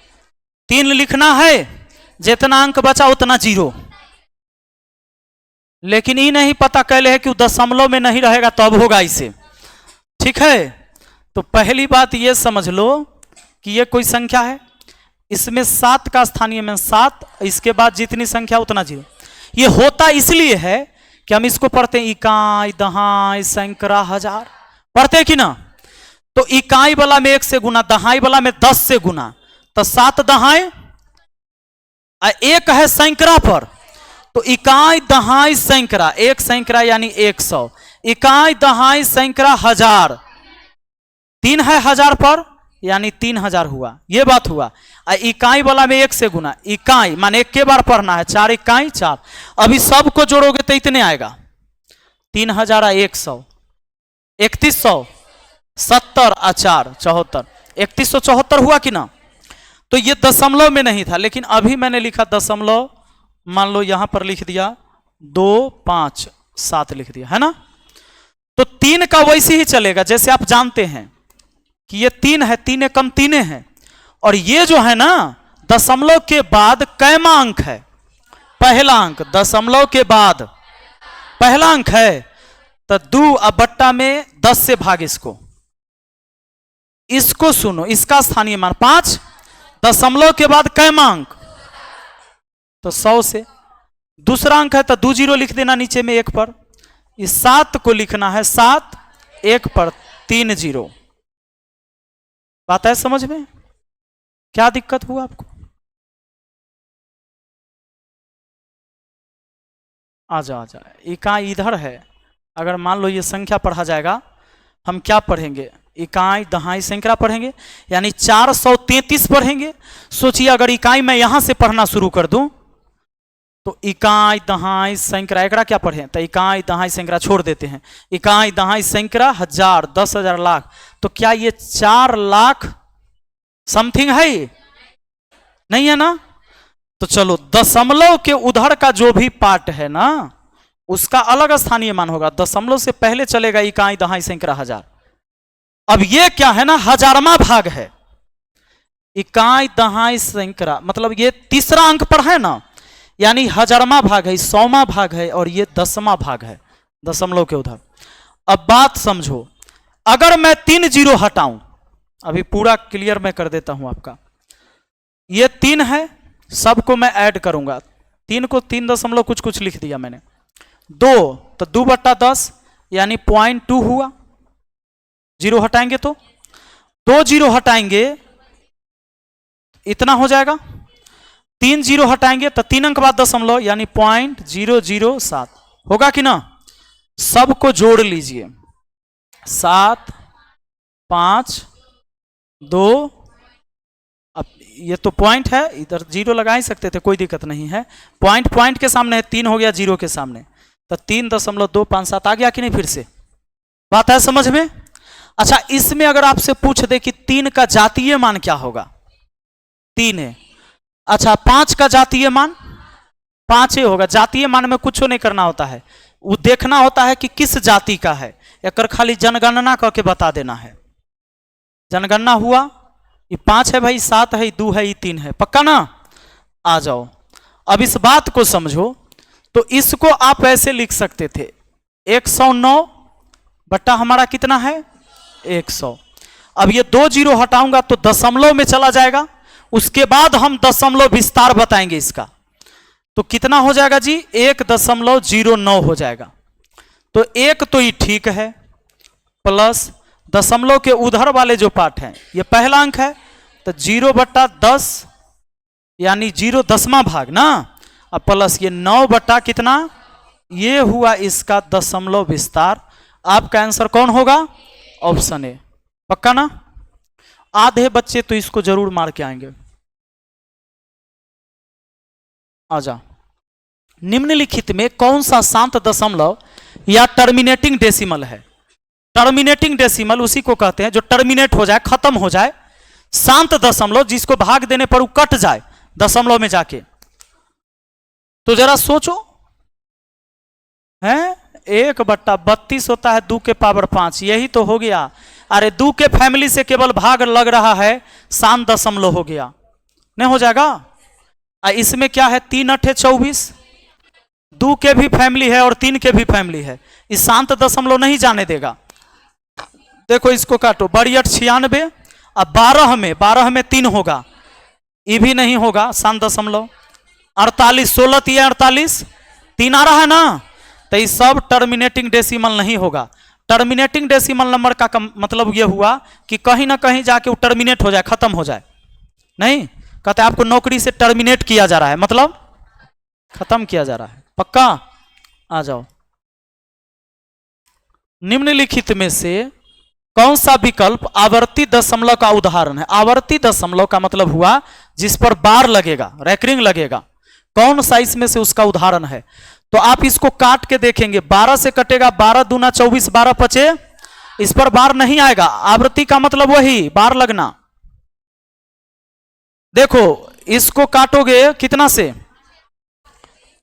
3 लिखना है, जितना अंक बचा उतना 0, लेकिन ये नहीं पता कैले है कि वो दशमलव में नहीं रहेगा तब होगा इसे। ठीक है, तो पहली बात ये समझ लो कि ये कोई संख्या है, इसमें 7 का स्थानीय मान 7, इसके बाद जितनी संख्या उतना 0। ये होता इसलिए है कि हम इसको पढ़ते हैं इकाई, दहाई, सैकड़ा, हजार, पढ़ते कि ना। तो इकाई वाला में 1 से गुना, दहाई वाला में 10 से गुना, तो 7 दहाई, 1 है सैकड़ा पर, तो इकाई, दहाई, सैकड़ा, 1 सैकड़ा यानी 100, इकाई, दहाई, सैकड़ा, हजार, 3 है हजार पर यानी 3000 हुआ, ये बात हुआ। इकाई वाला में 1 से गुना, इकाई माने 1 के बार पढ़ना है, 4 इकाई 4, अभी सबको जोड़ोगे तो इतने आएगा, 3100, 3100, 70 और 4 74, 3174 हुआ कि ना। तो ये दशमलव में नहीं था, लेकिन अभी मैंने लिखा दशमलव, मान लो यहां पर लिख दिया 257 लिख दिया है ना। तो 3 का वैसे ही चलेगा जैसे आप जानते हैं कि ये 3 है, 3 कम 3 है, और ये जो है ना दशमलव के बाद कैमा अंक है? पहला अंक, दशमलव के बाद पहला अंक है, तो 2 अब बट्टा में 10 से भाग इसको सुनो, इसका स्थानीय मान 5, दशमलव के बाद कैमा अंक? तो 100 से। दूसरा अंक है तो 2 जीरो लिख देना नीचे में 1 पर, इस 7 को लिखना है 7, 1 पर 3 जीरो। बात है समझ में? क्या दिक्कत हुआ आपको? आ जाओ। इकाई इधर है, अगर मान लो ये संख्या पढ़ा जाएगा, हम क्या पढ़ेंगे? इकाई, दहाई, सैकड़ा पढ़ेंगे, यानी 433 पढ़ेंगे। सोचिए अगर इकाई मैं यहां से पढ़ना शुरू कर दूं तो इकाई दहाई सैकड़ा, एकड़ा क्या पढ़े तो इकाई दहाई सैकड़ा छोड़ देते हैं। इकाई दहाई सैकड़ा, हजार, 10,000, लाख। तो क्या ये 4 लाख समथिंग है? ये नहीं है ना। तो चलो दशमलव के उधर का जो भी पार्ट है ना उसका अलग स्थानीय मान होगा। दशमलव से पहले चलेगा इकाई दहाई सैकड़ा हजार। अब ये क्या है ना, हजारमा भाग है। इकाई दहाई सैकड़ा मतलब ये तीसरा अंक पर है ना, यानी हजारमा भाग है, 100वां भाग है, और ये 10वां भाग है दशमलव के उधर। अब बात समझो, अगर मैं 3 जीरो हटाऊं, अभी पूरा क्लियर मैं कर देता हूं आपका। ये 3 है, सबको मैं ऐड करूंगा। 3 को 3 दशमलव कुछ कुछ लिख दिया मैंने। 2 तो 2/10 यानी 0.2 हुआ। जीरो हटाएंगे तो 2 जीरो हटाएंगे इतना हो जाएगा। 3 जीरो हटाएंगे तो 3 अंक बाद दशमलव यानी 0.007 होगा कि ना। सबको जोड़ लीजिए, 7, 5, 2। अब ये तो पॉइंट है, इधर जीरो लगा ही सकते थे, कोई दिक्कत नहीं है। पॉइंट पॉइंट के सामने है, 3 हो गया जीरो के सामने, तो 3.257 आ गया कि नहीं। फिर से बात है समझ में। अच्छा, इसमें अगर आपसे पूछ दे कि 3 का जातीय मान क्या होगा, 3 है। अच्छा, 5 का जातीय मान 5 ही होगा। जातीय मान में कुछ नहीं करना होता है, वो देखना होता है कि किस जाति का है, एक खाली जनगणना करके बता देना है। जनगणना हुआ, ये 5 है भाई, 7 है, 2 है, ये 3 है, पक्का ना। आ जाओ, अब इस बात को समझो। तो इसको आप ऐसे लिख सकते थे, 109 बट्टा हमारा कितना है 100। अब ये 2 जीरो हटाऊंगा तो दशमलव में चला जाएगा, उसके बाद हम दशमलव विस्तार बताएंगे इसका। तो कितना हो जाएगा जी, 1.09 हो जाएगा। तो एक तो ये ठीक है, प्लस दशमलव के उधर वाले जो पार्ट हैं ये पहला अंक है, तो 0/10 यानी 0 10वां भाग ना, अब प्लस ये 9 बट्टा कितना, ये हुआ इसका दशमलव विस्तार। आपका आंसर कौन होगा, ऑप्शन ए, पक्का ना। आधे बच्चे तो इसको जरूर मार के आएंगे। आजा, निम्नलिखित में कौन सा शांत दशमलव या टर्मिनेटिंग डेसिमल है। टर्मिनेटिंग डेसिमल उसी को कहते हैं जो टर्मिनेट हो जाए, खत्म हो जाए। शांत दशमलव जिसको भाग देने पर वो कट जाए दशमलव में जाके। तो जरा सोचो, हैं 1/32 होता है 2 के पावर 5, यही तो हो गया। अरे 2 के फैमिली से केवल भाग लग रहा है, शांत दशमलव हो गया, नहीं हो जाएगा। इसमें क्या है, 3 8 24, 2 के भी फैमिली है और 3 के भी फैमिली है, इस शांत दशमलव नहीं जाने देगा। देखो इसको काटो, बड़ी 8 96, अब 12 में 3 होगा, ये भी नहीं होगा शांत दशमलव। 48, 16 3 48, 3 आ रहा है ना, तो ये सब टर्मिनेटिंग डेसिमल नहीं होगा। टर्मिनेटिंग डेसिमल नंबर का मतलब ये हुआ कि कहीं ना कहीं जाके वो टर्मिनेट हो जाए, खत्म हो जाए। नहीं कहते आपको नौकरी से टर्मिनेट किया जा रहा है, मतलब खत्म किया जा रहा है, पक्का। आ जाओ, निम्नलिखित में से कौन सा विकल्प आवर्ती दशमलव का उदाहरण है। आवर्ती दशमलव का मतलब हुआ जिस पर बार लगेगा, रैकरिंग लगेगा, कौन सा इसमें से उसका उदाहरण है। तो आप इसको काट के देखेंगे, 12 से कटेगा, 12 दूना 24, 12 पचे, इस पर बार नहीं आएगा। आवर्ती का मतलब वही बार लगना। देखो इसको काटोगे कितना से,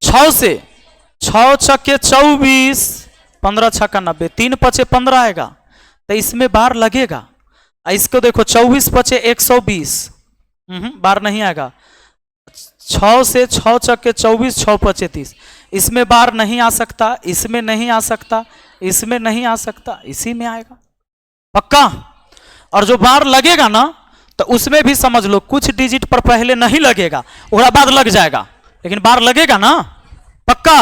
6 से, 6 छक्के 24, 15 छक्का 90, 3 पचे 15 आएगा, तो इसमें बार लगेगा। इसको देखो 24 पचे 120, बार नहीं आएगा। 6 से 6 छक्के 24, 6 पचे 30, इसमें बार नहीं आ सकता, इसमें नहीं आ सकता, इसमें नहीं आ सकता, इसी में आएगा, पक्का। और जो बार लगेगा ना, तो उसमें भी समझ लो कुछ डिजिट पर पहले नहीं लगेगा, उसके बाद लग जाएगा, लेकिन बार लगेगा ना, पक्का।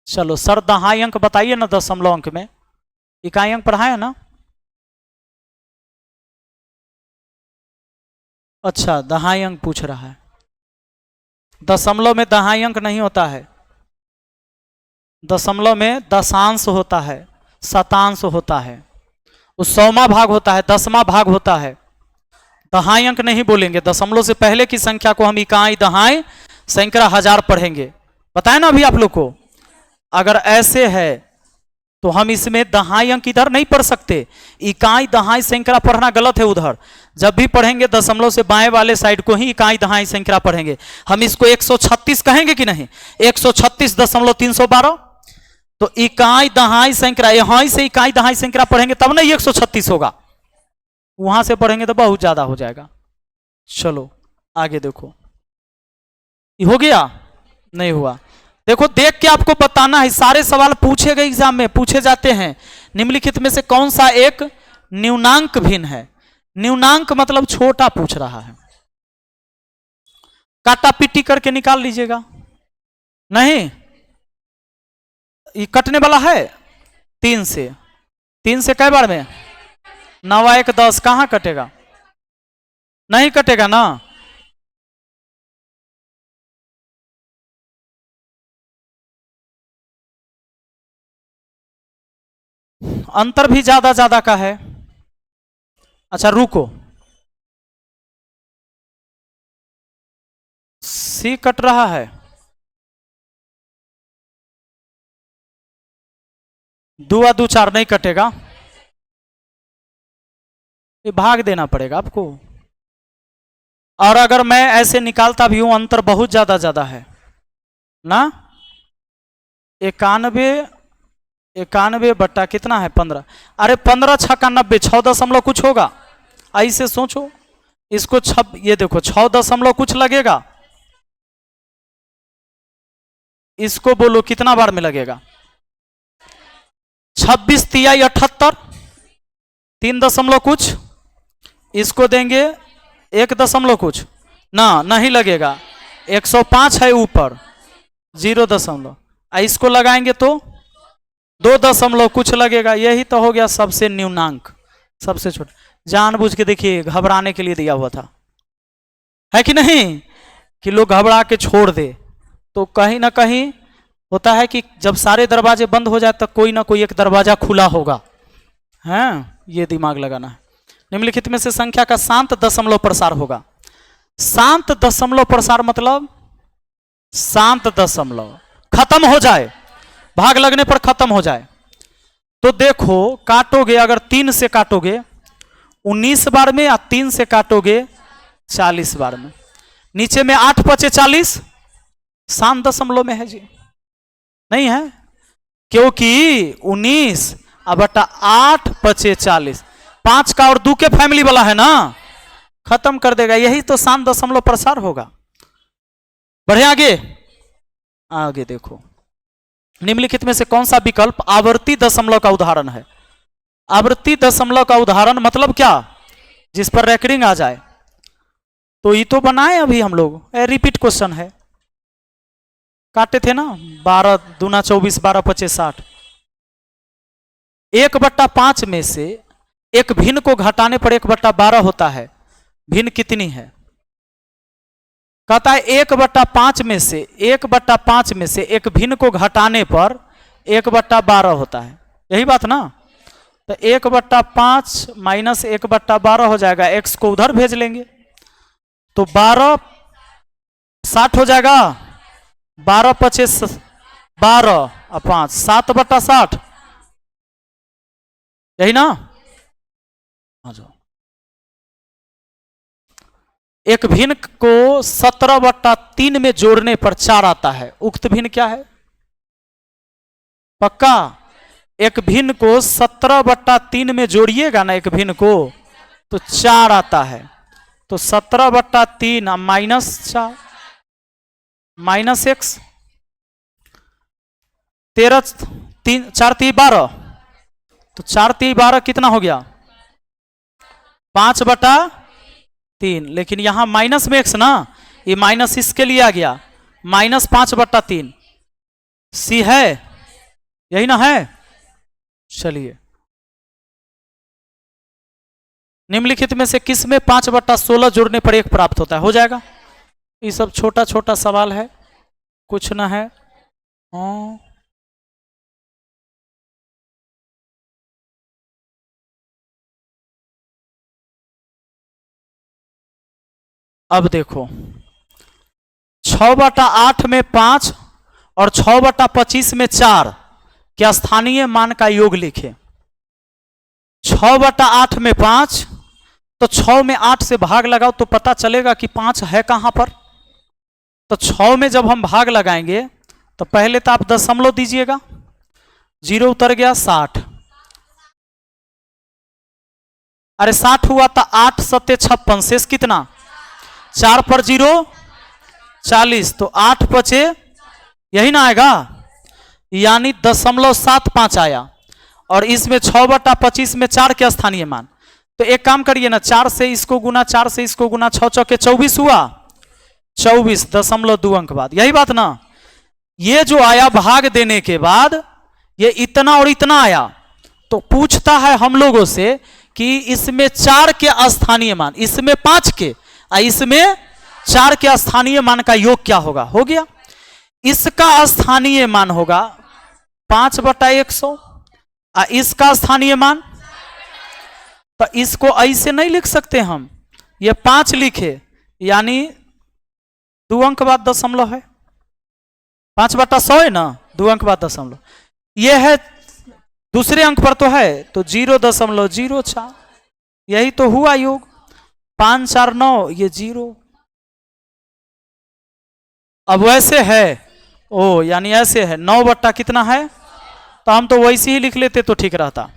चलो सर दहाई अंक बताइए ना, दशमलव अंक में इकाई अंक पढ़ाया ना। अच्छा दहाई अंक पूछ रहा है, दशमलव में दहाई अंक नहीं होता है, दशमलव में दशांश होता है, शतांश होता है, उस 100वां भाग होता है, 10वां भाग होता है। दहाई अंक नहीं बोलेंगे, दशमलव से पहले की संख्या को हम इकाई दहाई सैकड़ा हजार पढ़ेंगे, बताए ना अभी आप लोग को। अगर ऐसे है तो हम इसमें दहाई अंक इधर नहीं पढ़ सकते, इकाई दहाई सैकड़ा पढ़ना गलत है उधर। जब भी पढ़ेंगे दशमलव से बाएं वाले साइड को ही इकाई दहाई सैकड़ा पढ़ेंगे। हम इसको 136 कहेंगे कि नहीं, 136.312। तो इकाई दहाई सैकड़ा यहां से इकाई दहाई सैकड़ा पढ़ेंगे तब नहीं 136 होगा, वहां से पढ़ेंगे तो बहुत ज्यादा हो जाएगा। चलो आगे देखो, हो गया नहीं हुआ। देखो देख के आपको बताना है, सारे सवाल पूछे गए एग्जाम में पूछे जाते हैं। निम्नलिखित में से कौन सा एक न्यूनांक भिन्न है। न्यूनांक मतलब छोटा पूछ रहा है, काटा पीटी करके निकाल लीजिएगा। नहीं, ये कटने वाला है 3 से, 3 से कई बार में 9 1 10, कहां कटेगा, नहीं कटेगा ना। अंतर भी ज्यादा का है। अच्छा रुको, सी कट रहा है, 2 और 2 4 नहीं कटेगा, ये भाग देना पड़ेगा आपको। और अगर मैं ऐसे निकालता भी हूं अंतर बहुत ज्यादा है ना। 91 बट्टा कितना है 15, अरे 15 छक्का 90, 6 दशमलव कुछ होगा। ऐसे सोचो इसको, ये देखो 6 दशमलव कुछ लगेगा, इसको बोलो कितना बार में लगेगा, 26 तिहाई 78, 3 दशमलव कुछ, इसको देंगे 1 दशमलव कुछ ना, नहीं लगेगा। 105 है ऊपर, 0 दशमलव, इसको लगाएंगे तो 2 दशमलव कुछ लगेगा। यही तो हो गया सबसे न्यूनांक, सबसे छोटा। जानबूझ के देखिए घबराने के लिए दिया हुआ था, है कि नहीं, कि लोग घबरा के छोड़ दे। तो कहीं ना कहीं होता है कि जब सारे दरवाजे बंद हो जाए तो कोई ना कोई एक दरवाजा खुला होगा, हैं, ये दिमाग लगाना है। निम्नलिखित में से संख्या का शांत दशमलव प्रसार होगा। शांत दशमलव प्रसार मतलब शांत दशमलव खत्म हो जाए, भाग लगने पर खत्म हो जाए। तो देखो काटोगे, अगर 3 से काटोगे 19 बार में, या 3 से काटोगे 40 बार में। नीचे में 8 5 40 शांत दशमलव में है जी, नहीं है, क्योंकि 19 अब बटा 8 5 40, 5 का और 2 के फैमिली वाला है ना, खत्म कर देगा। यही तो शांत दशमलव प्रसार होगा। बढ़े आगे, आगे देखो, निम्नलिखित में से कौन सा विकल्प आवर्ती दशमलव का उदाहरण है। आवर्ती दशमलव का उदाहरण मतलब क्या, जिस पर रेकरिंग आ जाए। तो ये तो बनाए अभी हम लोग, रिपीट क्वेश्चन है, काटे थे ना, 12 दूना 24, 12 25 60। 1/5 में से एक भिन्न को घटाने पर 1/12 होता है, भिन्न कितनी है। कहता है 1/5 में से, 1/5 में से एक भिन्न को घटाने पर 1/12 होता है, यही बात ना। तो 1/5 माइनस 1/12 हो जाएगा, x को उधर भेज लेंगे तो 12 60 हो जाएगा, 12 25 12 और 5 7/60, यही ना। आ जाओ, एक भिन्न को 17/3 में जोड़ने पर 4 आता है, उक्त भिन्न क्या है, पक्का। एक भिन्न को 17/3 में जोड़िएगा ना, एक भिन्न को, तो 4 आता है। तो 17/3 माइनस 4 माइनस x, 13 3 4 3 12, तो 4 3 12 कितना हो गया 5/3। लेकिन यहां माइनस में x ना, ये माइनस इसके लिए आ गया, माइनस 5/3 सी है, यही ना है। चलिए, निम्नलिखित में से किस में 5/16 जोड़ने पर 1 प्राप्त होता है, हो जाएगा। ये सब छोटा छोटा सवाल है, कुछ ना है। अब देखो 6/8 में 5 और 6/25 में 4 के स्थानीय मान का योग लिखे। 6/8 में 5, तो 6 में 8 से भाग लगाओ तो पता चलेगा कि 5 है कहां पर। तो 6 में जब हम भाग लगाएंगे तो पहले तो आप दशमलव दीजिएगा, 0 उतर गया 60। अरे 60 हुआ था 8 सत्ते 56, शेष कितना, 4 पर 0 40, तो 8 बचे, यही ना आएगा, यानी 0.75 आया। और इसमें 6/25 में 4 के स्थानीय मान। तो एक काम करिए ना, 4 से इसको गुना, 4 से इसको गुना, 6 चौके 24 हुआ, 24.2 अंक बाद, यही बात ना। ये जो आया भाग देने के बाद ये इतना और इतना आया, तो पूछता है हम लोगों से कि इसमें 4 के स्थानीय मान, इसमें 5 के और इसमें 4 के स्थानीय मान का योग क्या होगा। हो गया, इसका स्थानीय मान होगा 5/100 और इसका स्थानीय मान, तो इसको ऐसे नहीं लिख सकते हम, ये 5 लिखे यानी 2 अंक बाद दशमलव है, 5/100 है ना, 2 अंक बाद दशमलव, ये है दूसरे अंक पर तो है, तो 0.04, यही तो हुआ योग। 5 4 9, ये 0। अब वैसे है, ओ यानी ऐसे है, 9 बट्टा कितना है, तो हम तो वैसे ही लिख लेते तो ठीक रहता।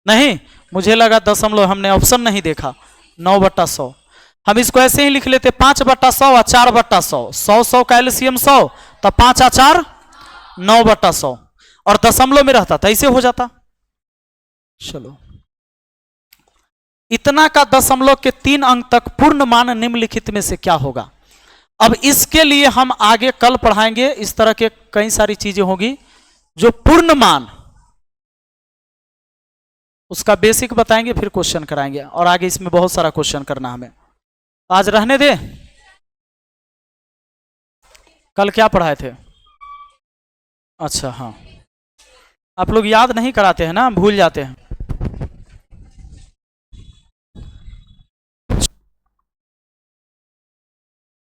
नहीं, मुझे लगा दशमलव, हमने ऑप्शन नहीं देखा। 9/100 हम इसको ऐसे ही लिख लेते, 5/100 और 4/100, 100 का एलसीएम 100, तो 5 और 4 9/100, और दशमलव में रहता था, ऐसे हो जाता। चलो, इतना का दशमलव के 3 अंक तक पूर्ण मान निम्नलिखित में से क्या होगा। अब इसके लिए हम आगे कल पढ़ाएंगे, इस तरह के कई सारी चीजें होगी जो पूर्ण मान, उसका बेसिक बताएंगे, फिर क्वेश्चन कराएंगे, और आगे इसमें बहुत सारा क्वेश्चन करना हमें। आज रहने दे, कल क्या पढ़ाए थे। अच्छा हाँ, आप लोग याद नहीं कराते हैं ना, भूल जाते हैं।